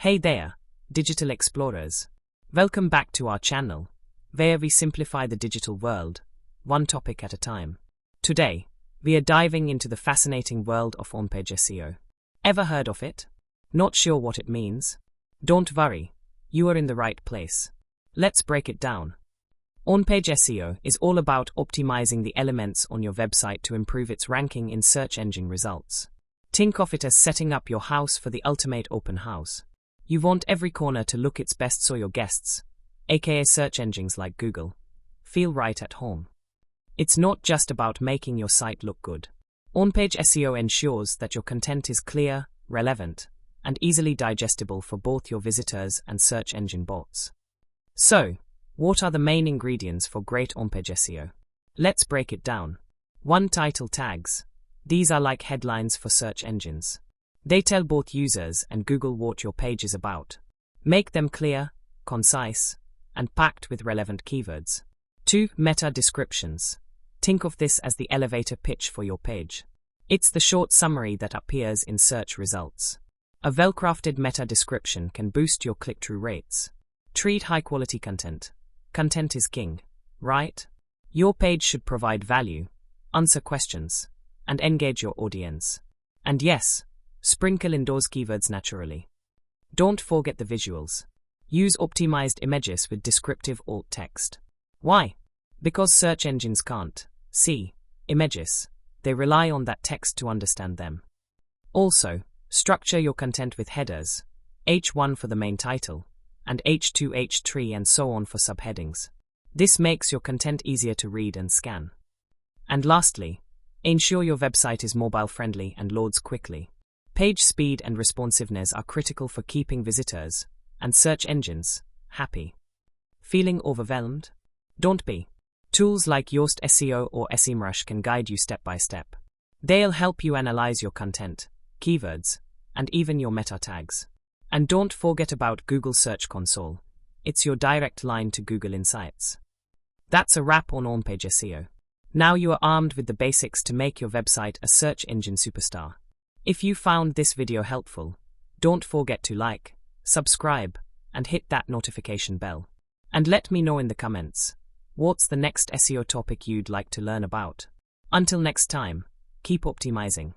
Hey there, digital explorers. Welcome back to our channel, where we simplify the digital world, one topic at a time. Today, we are diving into the fascinating world of on-page SEO. Ever heard of it? Not sure what it means? Don't worry, you are in the right place. Let's break it down. On-page SEO is all about optimizing the elements on your website to improve its ranking in search engine results. Think of it as setting up your house for the ultimate open house. You want every corner to look its best so your guests, aka search engines like Google, feel right at home. It's not just about making your site look good. On-page SEO ensures that your content is clear, relevant, and easily digestible for both your visitors and search engine bots. So, what are the main ingredients for great on-page SEO? Let's break it down. 1. Title tags. These are like headlines for search engines. They tell both users and Google what your page is about. Make them clear, concise, and packed with relevant keywords. 2. Meta descriptions. Think of this as the elevator pitch for your page. It's the short summary that appears in search results. A well-crafted meta description can boost your click-through rates. Treat high-quality content. Content is king, right? Your page should provide value, answer questions, and engage your audience. And yes, sprinkle in those keywords naturally. Don't forget the visuals. Use optimized images with descriptive alt text. Why? Because search engines can't see images. They rely on that text to understand them. Also, structure your content with headers, H1 for the main title, and H2, H3 and so on for subheadings. This makes your content easier to read and scan. And lastly, ensure your website is mobile-friendly and loads quickly. Page speed and responsiveness are critical for keeping visitors and search engines happy. Feeling overwhelmed? Don't be. Tools like Yoast SEO or SEMrush can guide you step by step. They'll help you analyze your content, keywords, and even your meta tags. And don't forget about Google Search Console. It's your direct line to Google Insights. That's a wrap on on-page SEO. Now you are armed with the basics to make your website a search engine superstar. If you found this video helpful, don't forget to like, subscribe, and hit that notification bell. And let me know in the comments, what's the next SEO topic you'd like to learn about? Until next time, keep optimizing.